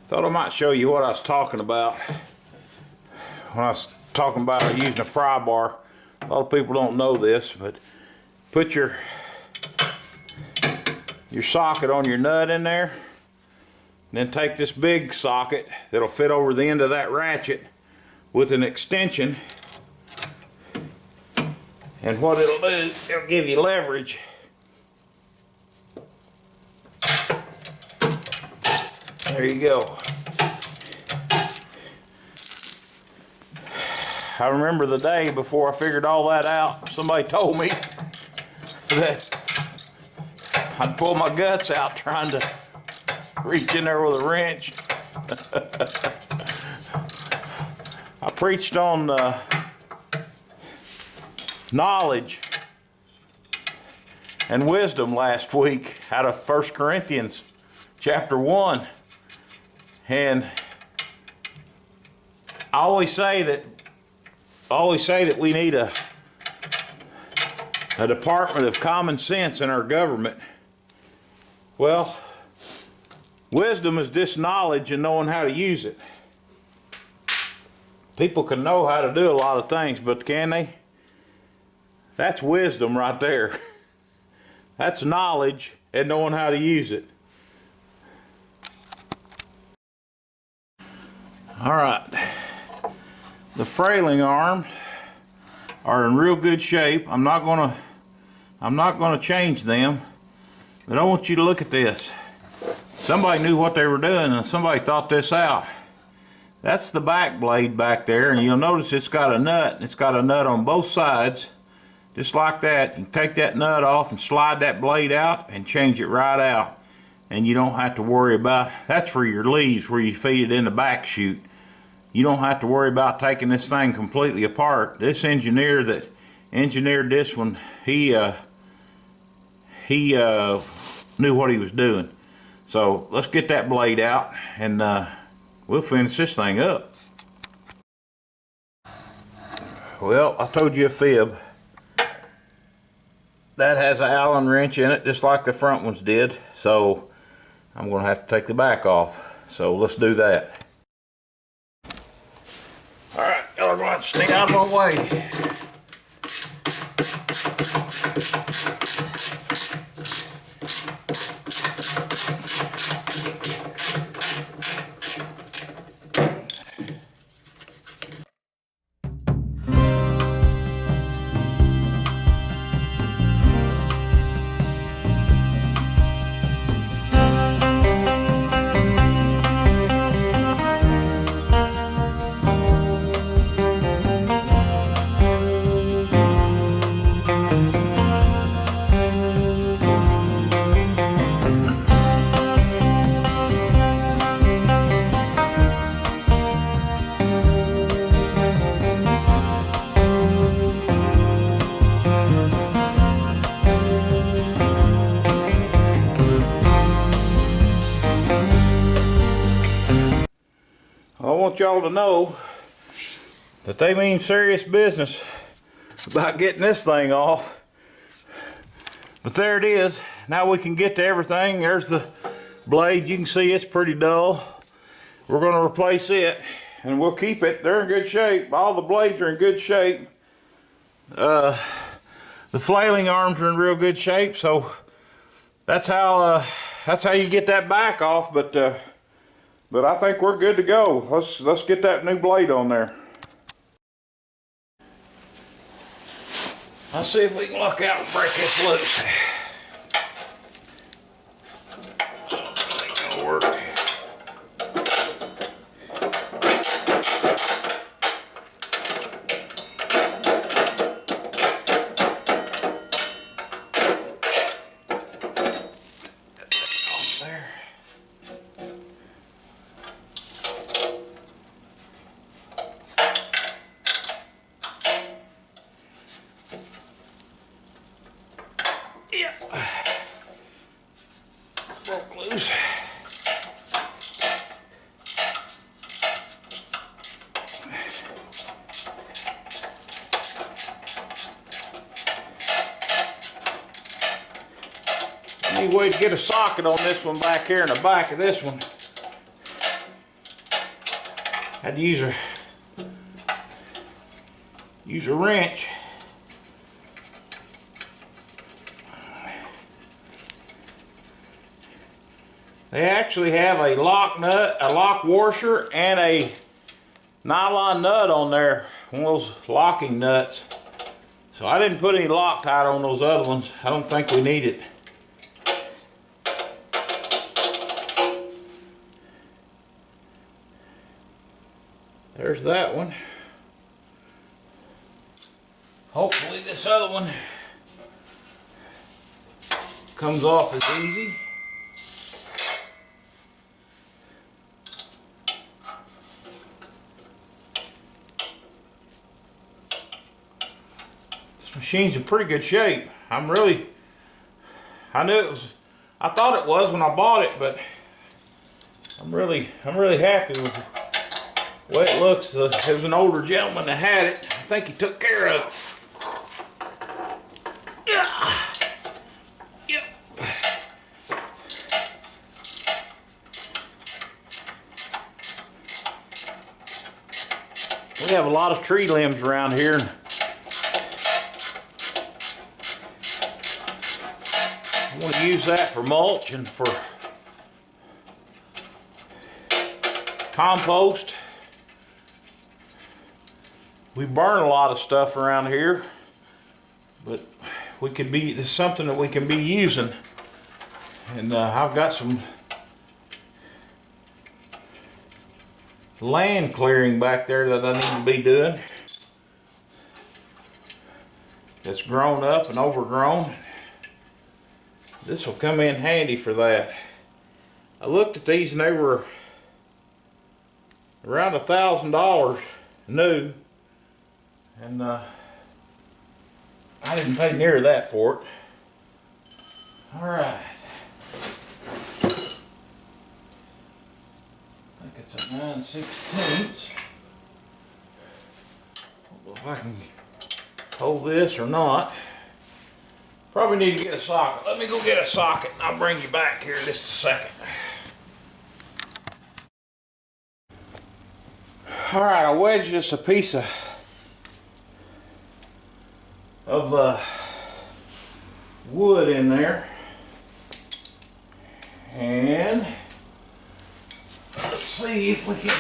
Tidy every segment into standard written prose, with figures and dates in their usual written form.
Thought I might show you what I was talking about when I was talking about using a pry bar. A lot of people don't know this, but put your socket on your nut in there, and then take this big socket that'll fit over the end of that ratchet with an extension, and what it'll do, it'll give you leverage. There you go. I remember the day before I figured all that out, somebody told me that I'd pull my guts out trying to reach in there with a wrench. I preached on knowledge and wisdom last week out of 1 Corinthians chapter 1. And I always say that we need a department of common sense in our government. Well, wisdom is just knowledge and knowing how to use it. People can know how to do a lot of things, but can they? That's wisdom right there. That's knowledge and knowing how to use it. All right, the frailing arms are in real good shape. I'm not gonna change them, but I want you to look at this. Somebody knew what they were doing, and somebody thought this out. That's the back blade back there, and you'll notice it's got a nut. It's got a nut on both sides, just like that. You can take that nut off and slide that blade out and change it right out, and you don't have to worry about. That's for your leaves where you feed it in the back chute. You don't have to worry about taking this thing completely apart. This engineer that engineered this one, he knew what he was doing. So let's get that blade out, and we'll finish this thing up. Well, I told you a fib. That has an Allen wrench in it, just like the front ones did. So I'm gonna have to take the back off. So let's do that. All right, y'all are going to stay out of my way. I want y'all to know that they mean serious business about getting this thing off. But there it is. Now we can get to everything. There's the blade. You can see it's pretty dull. We're going to replace it, and we'll keep it. They're in good shape. All the blades are in good shape. The flailing arms are in real good shape. So that's how you get that back off. But I think we're good to go. Let's get that new blade on there. Let's see if we can luck out and break this loose. Ain't gonna work. Broke loose. Need a way to get a socket on this one back here in the back of this one. Had to use a wrench. They actually have a lock nut, a lock washer, and a nylon nut on there, one of those locking nuts. So I didn't put any Loctite on those other ones. I don't think we need it. There's that one. Hopefully this other one comes off as easy. This machine's in pretty good shape. I knew it was, I thought it was when I bought it, but I'm really happy with the way it looks. There was an older gentleman that had it. I think he took care of it. Yep. We have a lot of tree limbs around here. I want to use that for mulch and for compost. We burn a lot of stuff around here, but this is something that we can be using. And I've got some land clearing back there that I need to be doing. That's grown up and overgrown. This will come in handy for that. I looked at these and they were around $1,000 new. And I didn't pay near that for it. All right. I think it's a 9/16. Don't know if I can hold this or not. Probably need to get a socket. Let me go get a socket and I'll bring you back here in just a second. All right, I wedged just a piece of wood in there, and let's see if we can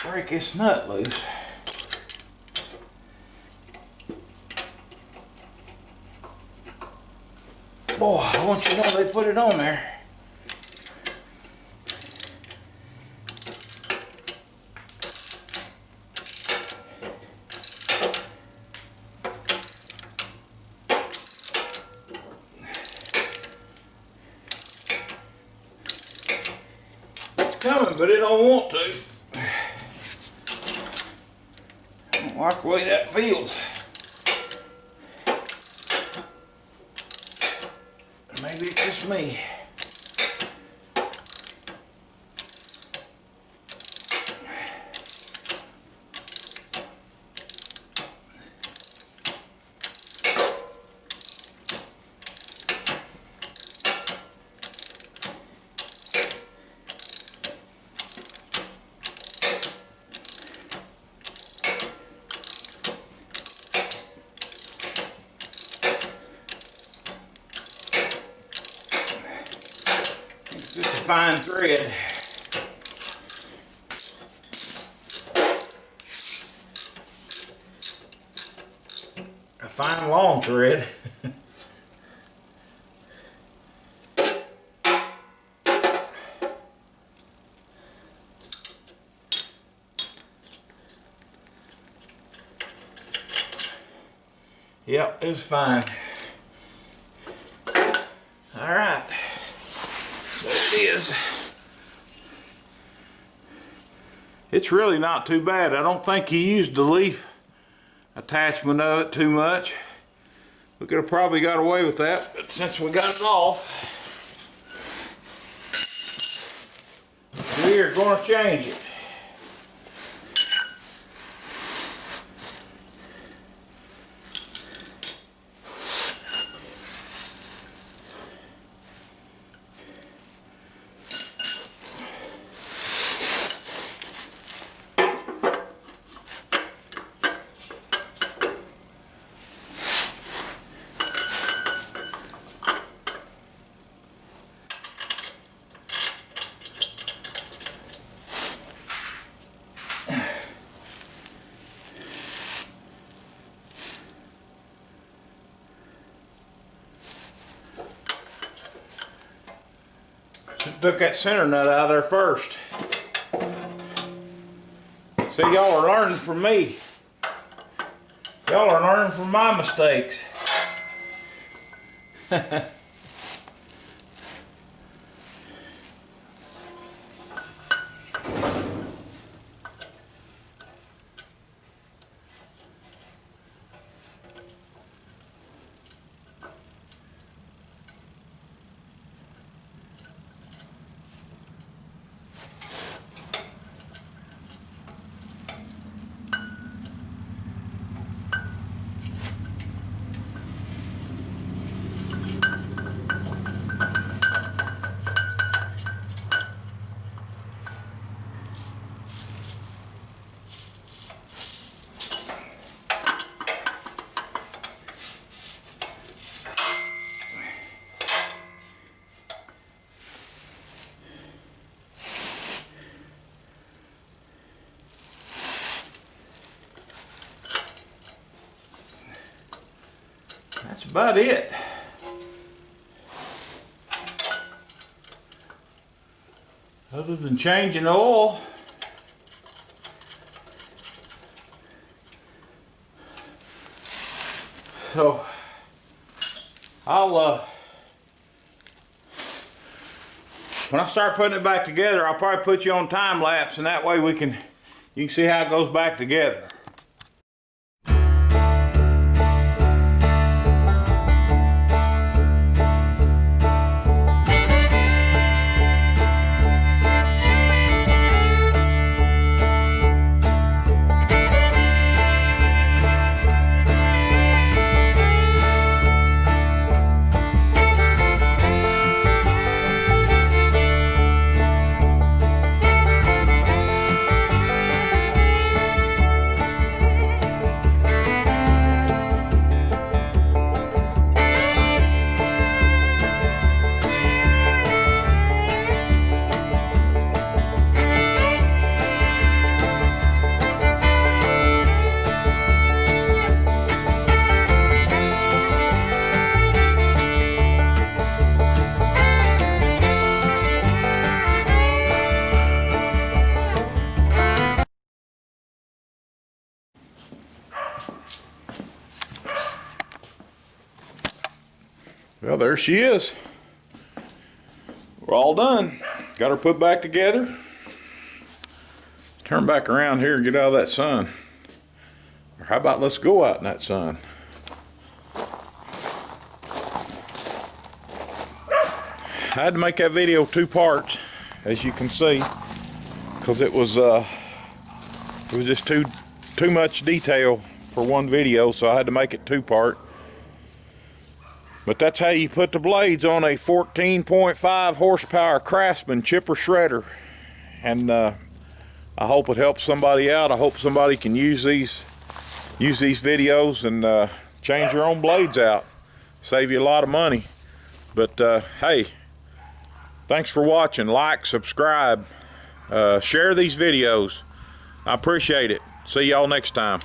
break this nut loose. Boy, I want you to know they put it on there. Coming, but it don't want to. I don't like the way that feels. Maybe it's just me. Fine thread. A fine long thread. Yep, it was fine. All right. Is. It's really not too bad. I don't think he used the leaf attachment of it too much. We could have probably got away with that, but since we got it off, we are going to change it. took that center nut out of there first. See, y'all are learning from me. Y'all are learning from my mistakes. That's about it. Other than changing oil. So I'll when I start putting it back together, I'll probably put you on time lapse, and that way you can see how it goes back together. Well, there she is. We're all done. Got her put back together. Turn back around here and get out of that sun. Or how about let's go out in that sun. I had to make that video 2 parts, as you can see, because it was just too much detail for one video, so I had to make it 2-part. But that's how you put the blades on a 14.5 horsepower Craftsman chipper shredder. And I hope it helps somebody out. I hope somebody can use these videos and change your own blades out. Save you a lot of money. But hey, thanks for watching. Like, subscribe, share these videos. I appreciate it. See y'all next time.